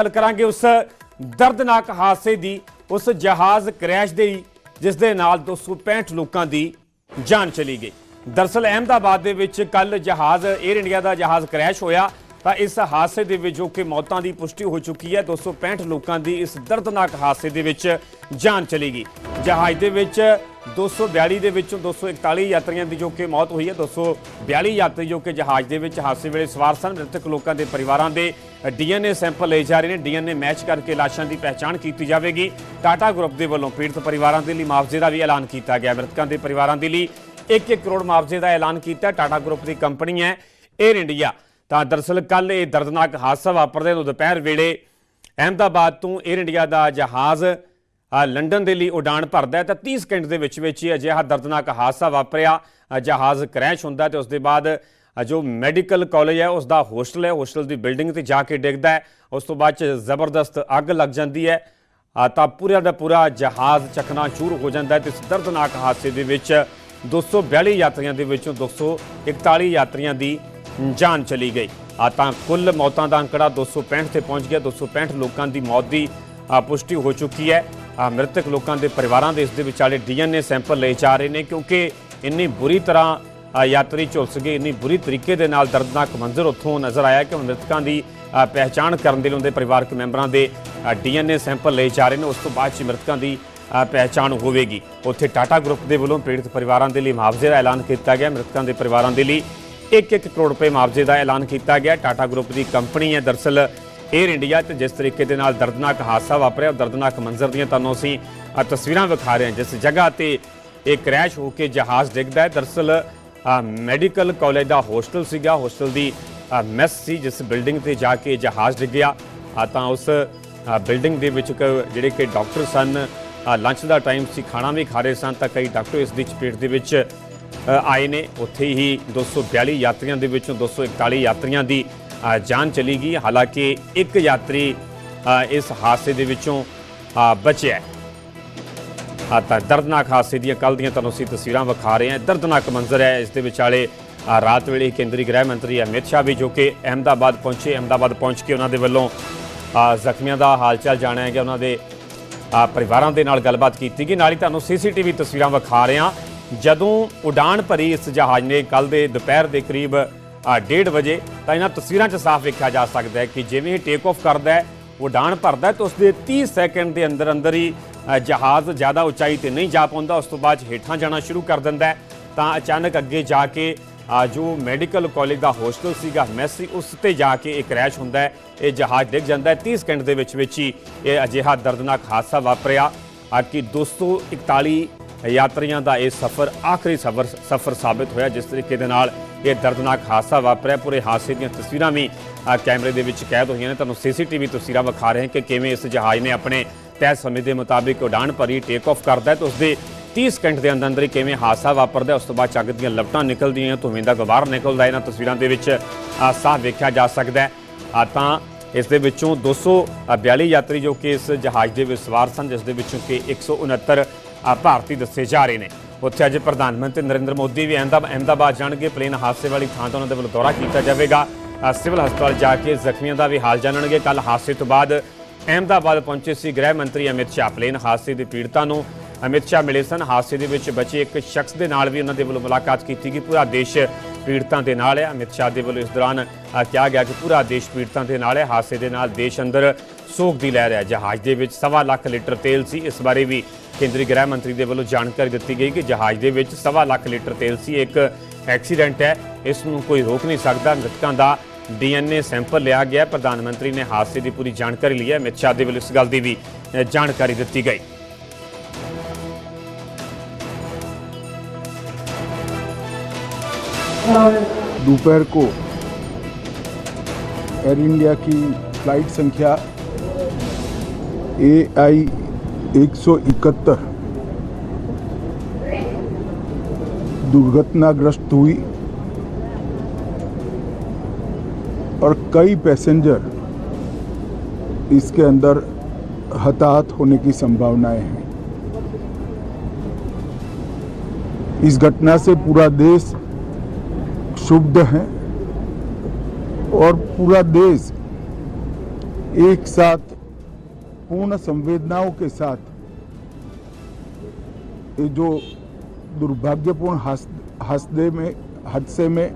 गल करांगे उस दर्दनाक हादसे की, उस जहाज़ क्रैश की जिस दे नाल 265 लोगों की जान चली गई। दरअसल अहमदाबाद दे विच कल जहाज़ एयर इंडिया का जहाज़ क्रैश होया तो इस हादसे दे विच जो कि मौतों की पुष्टि हो चुकी है। 265 लोगों की इस दर्दनाक हादसे दे विच जान चली गई। जहाज़ दे विच 242 दे विचों 241 यात्रियों की जो कि मौत हुई है। 242 यात्री जो कि जहाज़ दे विच हादसे वेले सवार सन। मृतक लोगों के परिवारों के DNA सैंपल ले जा रहे हैं। DNA मैच करके लाशों की पहचान की जाएगी। टाटा ग्रुप के वलों पीड़ित परिवारों के लिए मुआवजे का भी ऐलान किया गया। मृतकों के परिवारों के लिए 1-1 करोड़ मुआवजे का ऐलान किया। टाटा ग्रुप की कंपनी है एयर इंडिया। तो दरअसल कल ये दर्दनाक हादसा वापरदे दोपहर वेले अहमदाबाद तो एयर इंडिया का जहाज़ लंडन के लिए उड़ान भरदा है तो 30 सेकंड के विच ही अजिहा दर्दनाक हादसा वापरिया। जहाज़ क्रैश होंदा है तो उसके बाद जो मैडिकल कॉलेज है उसका होस्टल है, होस्टल की बिल्डिंग से जाके डिगदा है। उस तो बाद जबरदस्त अग लग जाती है तो पूरा का पूरा जहाज़ चकनाचूर हो जाता है। तो इस दर्दनाक हादसे के विच 242 यात्रियों के विचों 241 यात्रियों की जान चली गई। तो कुल मौतों का अंकड़ा 265 से पहुँच गया। 265 लोगों की मौत की पुष्टि हो चुकी है। मृतक लोगों के परिवारों के इसके विचाले DNA सैंपल ले जा रहे हैं क्योंकि इन्नी बुरी तरह यात्री झुलस गए, इन्नी बुरी तरीके दे नाल दर्दनाक मंजर उत्थों नज़र आया कि मृतकों की पहचान करने के उनके परिवारक मैंबरों के DNA सैंपल ले जा रहे हैं। उस तो बाद मृतकों की पहचान होगी। उत्थे टाटा ग्रुप के वलों पीड़ित परिवारों के लिए मुआवजे का ऐलान किया गया। मृतकों के परिवारों के लिए 1-1 करोड़ रुपए मुआवजे का ऐलान किया गया। टाटा ग्रुप की कंपनी है दरअसल एयर इंडिया। तो जिस तरीके के नाल दर्दनाक हादसा वापरिया, दर्दनाक मंजर दी तुहानूं असीं तस्वीरां विखा रहे हैं। जिस जगह पर एक क्रैश होकर जहाज़ डिगदा है दरअसल मैडिकल कॉलेज का होस्टल सीगा, होस्टल की मैस सी जिस बिल्डिंग से जाके जहाज़ डिग्या। तो उस बिल्डिंग के विच जिहड़े कि डॉक्टर सन लंच का टाइम सी, खाना भी खा रहे सन तो कई डॉक्टर इसकी चपेट के विच आए ने। उत्थे ही 242 यात्रियों के विचों 241 यात्रियों की जान चली गई। हालांकि एक यात्री इस हादसे के विचों बचिया है। दर्दनाक हादसे दी कल दी तुहानूं असीं तस्वीरां विखा रहे हैं। दर्दनाक मंजर है। इस दे विचाले रात वेले केंद्रीय गृह मंत्री अमित शाह भी जो कि अहमदाबाद पहुंचे। अहमदाबाद पहुंच के उन्होंने वलों जख्मियों का हाल चाल जाणिया गया, उन्होंने परिवारों के नाल गलबात की गई। नाल ही तुहानूं CCTV तस्वीरां विखा रहे हैं। जदों उड़ान भरी इस जहाज़ ने कल दे दोपहर के करीब 1:30 बजे तो इन्हां तस्वीरां च साफ वेख्या जा सकता है कि जिवें ही टेक ऑफ करता है, उड़ान भरता है तो उसके 30 सेकंड के अंदर अंदर ही जहाज़ ज़्यादा उचाई पर नहीं जा पाता। उस तो बाद हेठां जाना शुरू कर दिंदा है। तो अचानक अगे जाके जो मैडिकल कॉलेज का होस्टल सीगा, मैस सी, उस ते जाके एक क्रैश होंदा है। ये जहाज़ डिग जाता है। 30 सेकंड के विच ही ये अजिहा दर्दनाक हादसा वापरिया कि 241 यात्रियों का यह सफ़र आखिरी सफ़र साबित होया। जिस तरीके दे नाल ये दर्दनाक हादसा वापरिया, पूरे हादसे दी तस्वीरां भी कैमरे दे विच कैद हुई ने। तुहानूं CCTV तस्वीरां विखा रहे हैं कि किवें इस जहाज़ ने अपने तय समय के मुताबिक उड़ान भरी, टेक ऑफ करता है तो उसके 30 सेकंड के अंदर अंदर ही किवें हादसा वापरदा। उस तो बाद अग दीयां लपटां निकलदियां, धुएं दा गुबार निकलदा। इन्हां तस्वीरां दे विच साफ वेख्या जा सकदा है। तां इस दे विचों 242 यात्री जो कि इस जहाज़ के सवार सन, जिस दे विचों कि 169 भारतीय दसे जा रहे हैं। उत्थे अज प्रधानमंत्री नरेंद्र मोदी भी अहमदाबाद जाणगे। प्लेन हादसे वाली थां तो उन्होंने वल्लों दौरा किया जाएगा। सिविल हस्पताल जाके जख्मियों का भी हाल जानणगे। कल हादसे तो बाद अहमदाबाद पहुंचे सी गृह मंत्री अमित शाह। प्लेन हादसे के पीड़ितां नूं अमित शाह मिले सन। हादसे के विच बचे एक शख्स के नाल भी उन्होंने वल्लों मुलाकात की गई। पूरा देश पीड़ितां दे नाल है। अमित शाह के वल्लों इस दौरान कहा गया कि पूरा देश पीड़ितां दे नाल है। हादसे के नाल देश अंदर सोग की लहर है। जहाज़ के विच 1.25 लाख लीटर तेल सी। इस बारे भी केंद्रीय गृह मंत्री के वलों जानकारी दी गई कि जहाज़ के विच 1.25 लाख लीटर तेल सी। एक एक्सीडेंट है, इसनूं कोई रोक नहीं सकता। मृतकों का DNA सैंपल लिया गया। प्रधानमंत्री ने हादसे की पूरी जानकारी ली है। अमित शाह के वलों इस गल की भी जानकारी दी गई। दोपहर को एयर इंडिया की फ्लाइट संख्या AI 171 दुर्घटनाग्रस्त हुई और कई पैसेंजर इसके अंदर हताहत होने की संभावनाएं हैं। इस घटना से पूरा देश क्षुब्ध है और पूरा देश एक साथ पूर्ण संवेदनाओं के साथ ये जो दुर्भाग्यपूर्ण हादसे में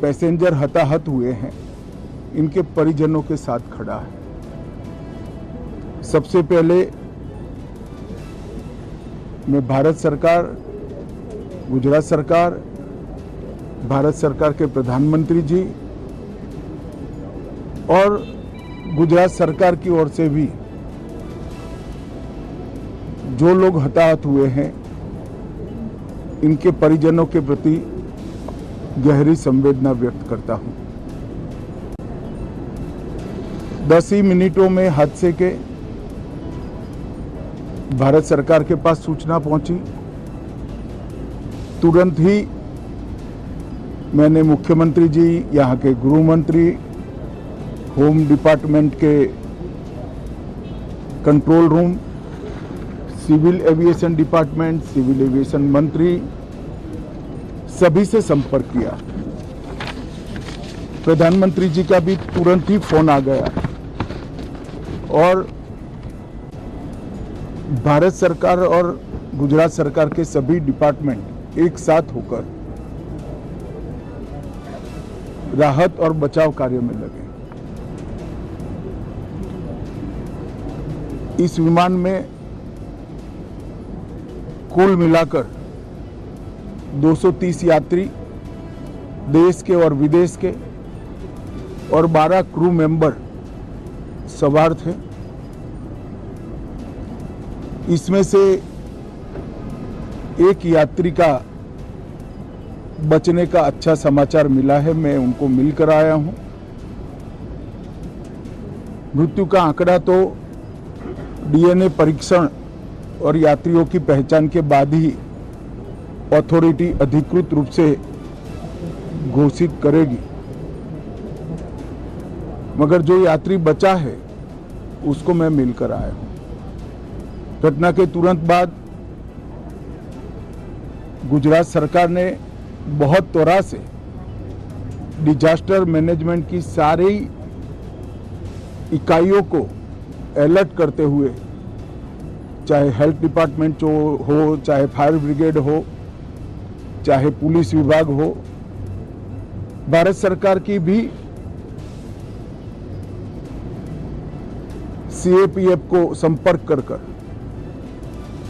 पैसेंजर हताहत हुए हैं, इनके परिजनों के साथ खड़ा है। सबसे पहले मैं भारत सरकार, गुजरात सरकार, भारत सरकार के प्रधानमंत्री जी और गुजरात सरकार की ओर से भी जो लोग हताहत हुए हैं, इनके परिजनों के प्रति गहरी संवेदना व्यक्त करता हूं। 10 ही मिनटों में हादसे के भारत सरकार के पास सूचना पहुंची। तुरंत ही मैंने मुख्यमंत्री जी, यहाँ के गृह मंत्री, होम डिपार्टमेंट के control room, civil aviation department, civil aviation मंत्री, सभी से संपर्क किया। प्रधानमंत्री जी का भी तुरंत ही फोन आ गया और भारत सरकार और गुजरात सरकार के सभी डिपार्टमेंट एक साथ होकर राहत और बचाव कार्य में लगे। इस विमान में कुल मिलाकर 230 यात्री देश के और विदेश के और 12 क्रू मेंबर सवार थे। इसमें से एक यात्री का बचने का अच्छा समाचार मिला है, मैं उनको मिलकर आया हूं। मृत्यु का आंकड़ा तो डीएनए परीक्षण और यात्रियों की पहचान के बाद ही अथॉरिटी अधिकृत रूप से घोषित करेगी, मगर जो यात्री बचा है उसको मैं मिलकर आया हूं। घटना के तुरंत बाद गुजरात सरकार ने बहुत त्वरा से डिजास्टर मैनेजमेंट की सारी इकाइयों को अलर्ट करते हुए, चाहे हेल्थ डिपार्टमेंट हो, चाहे फायर ब्रिगेड हो, चाहे पुलिस विभाग हो, भारत सरकार की भी सीएपीएफ को संपर्क कर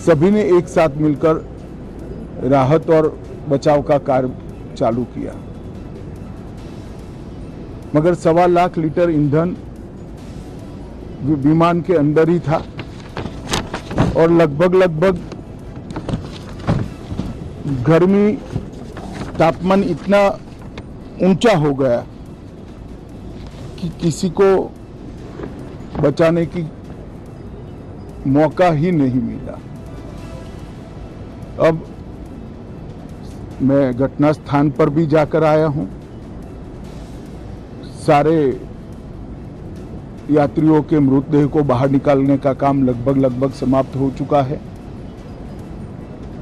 सभी ने एक साथ मिलकर राहत और बचाव का कार्य चालू किया। मगर 1.25 लाख लीटर ईंधन विमान के अंदर ही था और लगभग गर्मी, तापमान इतना ऊंचा हो गया कि किसी को बचाने की मौका ही नहीं मिला। अब मैं घटना स्थान पर भी जाकर आया हूं। सारे यात्रियों के मृतदेह को बाहर निकालने का काम लगभग समाप्त हो चुका है।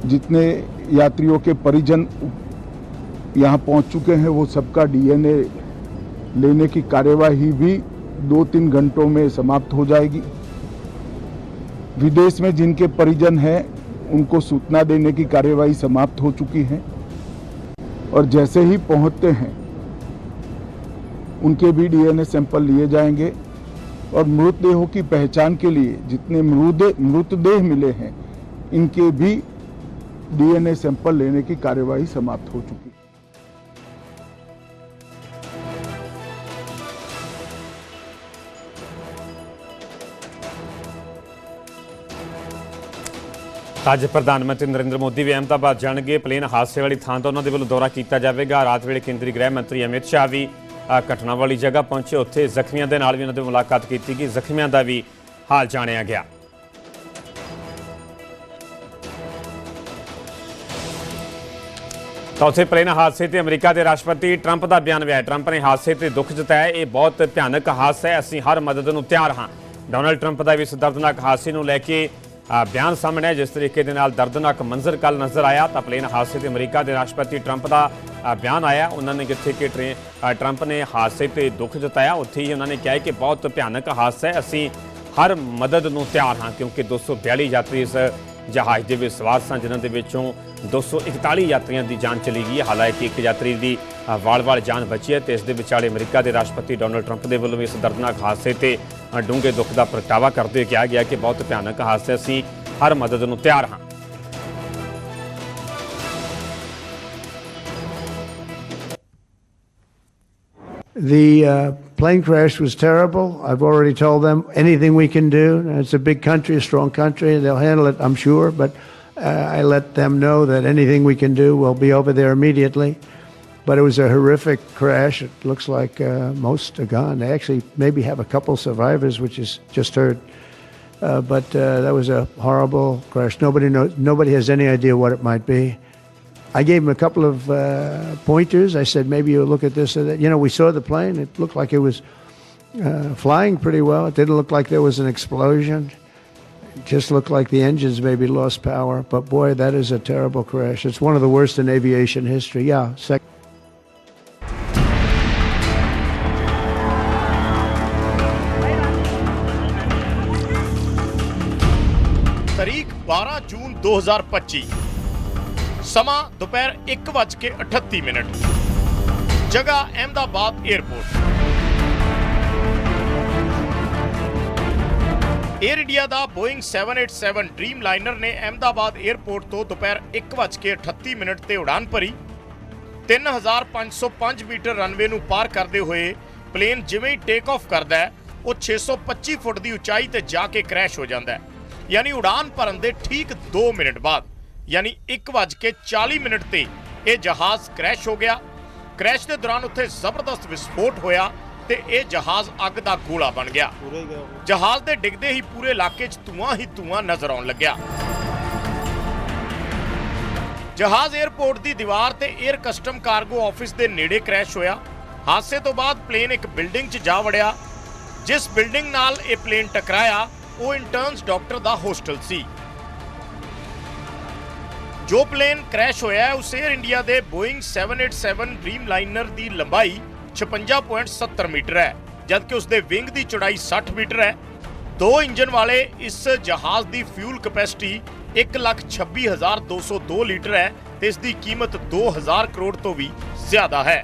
जितने यात्रियों के परिजन यहां पहुंच चुके हैं, वो सबका डीएनए लेने की कार्यवाही भी 2-3 घंटों में समाप्त हो जाएगी। विदेश में जिनके परिजन हैं, उनको सूचना देने की कार्यवाही समाप्त हो चुकी है और जैसे ही पहुंचते हैं उनके भी डीएनए सैंपल लिए जाएंगे और मृतदेहों की पहचान के लिए जितने मृतदेह मिले हैं, इनके भी डीएनए सैंपल लेने की कार्यवाही समाप्त हो चुकी है। ਅੱਜ ਪ੍ਰਧਾਨਮੰਤਰੀ ਨਰਿੰਦਰ ਮੋਦੀ ਵੀ ਅਹਿਮਦਾਬਾਦ ਜਾਣਗੇ। ਪਲੇਨ ਹਾਦਸੇ ਵਾਲੀ ਥਾਂ ਤੋਂ ਉਹਨਾਂ ਦੇ ਵੱਲੋਂ ਦੌਰਾ ਕੀਤਾ ਜਾਵੇਗਾ। ਰਾਤ ਵੇਲੇ ਕੇਂਦਰੀ ਗ੍ਰਹਿ ਮੰਤਰੀ ਅਮਿਤ ਸ਼ਾਹ ਵੀ ਘਟਨਾ ਵਾਲੀ ਜਗ੍ਹਾ ਪਹੁੰਚੇ। ਉੱਥੇ ਜ਼ਖਮੀਆਂ ਦੇ ਨਾਲ ਵੀ ਉਹਨਾਂ ਦੀ ਮੁਲਾਕਾਤ ਕੀਤੀ ਗਈ। ਜ਼ਖਮੀਆਂ ਦਾ ਵੀ ਹਾਲ ਜਾਣਿਆ ਗਿਆ। ਤਾਂ ਉੱਥੇ ਪਲੇਨ ਹਾਦਸੇ ਤੇ ਅਮਰੀਕਾ ਦੇ ਰਾਸ਼ਟਰਪਤੀ ਟਰੰਪ ਦਾ ਬਿਆਨ ਵੀ ਆਇਆ। ਟਰੰਪ ਨੇ ਹਾਦਸੇ ਤੇ ਦੁੱਖ ਜਤਾਇਆ। ਇਹ ਬਹੁਤ ਭਿਆਨਕ ਹਾਦਸਾ ਹੈ, ਅਸੀਂ ਹਰ ਮਦਦ ਨੂੰ ਤਿਆਰ ਹਾਂ। ਡੋਨਲਡ ਟਰੰਪ ਦਾ ਵੀ ਇਸ ਦਰਦਨਾਕ ਹਾਦਸੇ ਨੂੰ ਲੈ ਕੇ ਬਿਆਨ ਸਾਹਮਣੇ ਜਿਸ ਤਰੀਕੇ ਦੇ ਨਾਲ ਦਰਦਨਾਕ ਮੰਜ਼ਰ ਕੱਲ ਨਜ਼ਰ ਆਇਆ ਤਾਂ ਪਲੇਨ ਹਾਦਸੇ ਤੇ ਅਮਰੀਕਾ ਦੇ ਰਾਸ਼ਟਰਪਤੀ ਟਰੰਪ ਦਾ ਬਿਆਨ ਆਇਆ। ਉਹਨਾਂ ਨੇ ਜਿੱਥੇ ਕਿ ਟਰੰਪ ਨੇ ਹਾਦਸੇ ਤੇ ਦੁੱਖ ਜਤਾਇਆ, ਉੱਥੇ ਹੀ ਉਹਨਾਂ ਨੇ ਕਿਹਾ ਕਿ ਬਹੁਤ ਭਿਆਨਕ ਹਾਦਸਾ ਹੈ, ਅਸੀਂ ਹਰ ਮਦਦ ਨੂੰ ਤਿਆਰ ਹਾਂ, ਕਿਉਂਕਿ 242 ਯਾਤਰੀ ਇਸ ਜਹਾਜ਼ ਦੇ ਵਿੱਚ ਸਵਾਰ ਸਨ, ਜਿਨ੍ਹਾਂ ਦੇ ਵਿੱਚੋਂ 241 ਯਾਤਰੀਆਂ ਦੀ ਜਾਨ ਚਲੀ ਗਈ ਹੈ। ਹਾਲਾਂਕਿ ਇੱਕ ਯਾਤਰੀ ਦੀ ਵਾਲ-ਵਾਲ ਜਾਨ ਬਚੀ ਹੈ ਤੇ ਇਸ ਦੇ ਵਿਚਾਲੇ ਅਮਰੀਕਾ ਦੇ ਰਾਸ਼ਟਰਪਤੀ ਡੋਨਲਡ ਟਰੰਪ ਦੇ ਵੱਲੋਂ ਇਸ ਦਰਦਨਾਕ ਹਾਦਸੇ ਤੇ ਡੂੰਘੇ ਦੁੱਖ ਦਾ ਪ੍ਰਗਟਾਵਾ ਕਰਦੇ ਹੋਏ ਕਿਹਾ ਗਿਆ ਕਿ ਬਹੁਤ ਭਿਆਨਕ ਹਾਦਸਾ, ਅਸੀਂ ਹਰ ਮਦਦ ਨੂੰ ਤਿਆਰ ਹਾਂ। The plane crash was terrible. I've already told them anything we can do. It's a big country, a strong country. They'll handle it, I'm sure. But I let them know that anything we can do, we'll be over there immediately. But it was a horrific crash. It looks like most are gone. They actually maybe have a couple survivors, which is just heard. But that was a horrible crash. Nobody has any idea what it might be. I gave him a couple of pointers. I said, maybe you look at this or that. You know, we saw the plane. It looked like it was flying pretty well. It didn't look like there was an explosion. It just looked like the engines maybe lost power. But boy, that is a terrible crash. It's one of the worst in aviation history. Yeah. तारीख 12 जून 2025, समा दोपहर 1:38, जगह Ahmedabad airport. Air India का Boeing 787 dream liner ने Ahmedabad airport तो दोपहर 1:38 ते उड़ान भरी। 3505 मीटर रनवे नूं पार करते हुए प्लेन जिवें ही टेक ऑफ करता है, वो 625 फुट की उचाई ते जाके क्रैश हो जाता है। यानी उड़ान भरन दे ठीक 2 मिनट बाद, यानी 1:40 ते यह जहाज़ क्रैश हो गया। क्रैश के दौरान उत्थे जबरदस्त विस्फोट होया ते यह जहाज़ अग दा गोला बन गया। जहाज़ दे डिगदे ही पूरे इलाके च धुआं ही धुआं नजर आउण लग्या। जहाज़ एयरपोर्ट की दीवार ते एयर कस्टम कार्गो ऑफिस के नेड़े क्रैश होया। हादसे तो बाद प्लेन एक बिल्डिंग च जा वड़िया। जिस बिल्डिंग नाल यह प्लेन टकराया वो इंटर्नस डॉक्टर दा होस्टल सी। जो प्लेन क्रैश होया है उस एयर इंडिया दे बोइंग 787 ड्रीम लाइनर की लंबाई 56.70 मीटर है, जबकि उसके विंग की चौड़ाई 60 मीटर है। 2 इंजन वाले इस जहाज़ की फ्यूल कैपेसिटी 1,26,202 लीटर है ते इसकी कीमत 2,000 करोड़ तो भी ज्यादा है।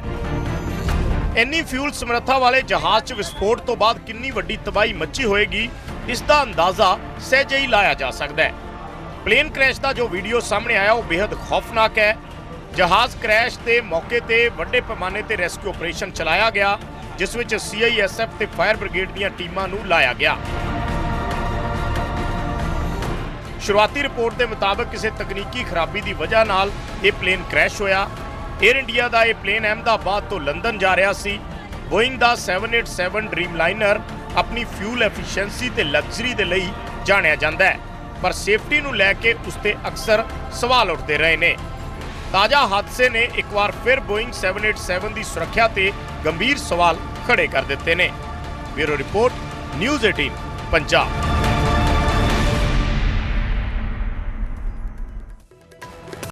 इन्नी फ्यूल समर्था वाले जहाज़ च विस्फोट तो बाद कितनी वड्डी तबाही मची होएगी, इसका अंदाजा सहजे ही लाया जा सकता है। प्लेन क्रैश का जो वीडियो सामने आया वो बेहद खौफनाक है। जहाज़ क्रैश के मौके पर वड्डे पैमाने पर रेस्क्यू ऑपरेशन चलाया गया, जिस विच CISF ते फायर ब्रिगेड दी टीमां नूं लाया गया। शुरुआती रिपोर्ट के मुताबिक किसी तकनीकी खराबी की वजह नाल ये प्लेन क्रैश होया। एयर इंडिया का यह प्लेन अहमदाबाद तो लंदन जा रहा सी। बोइंग का 787 ड्रीम लाइनर अपनी फ्यूल एफिशिएंसी ते लग्जरी के लिए जानिया जाता है, पर सेफ्टी नूं लैके उसते अक्सर सवाल उठते रहे ने। ताज़ा हादसे ने एक बार फिर बोइंग 787 की सुरक्षा ते गंभीर सवाल खड़े कर दिते ने। Bureau report, news 18 Punjab.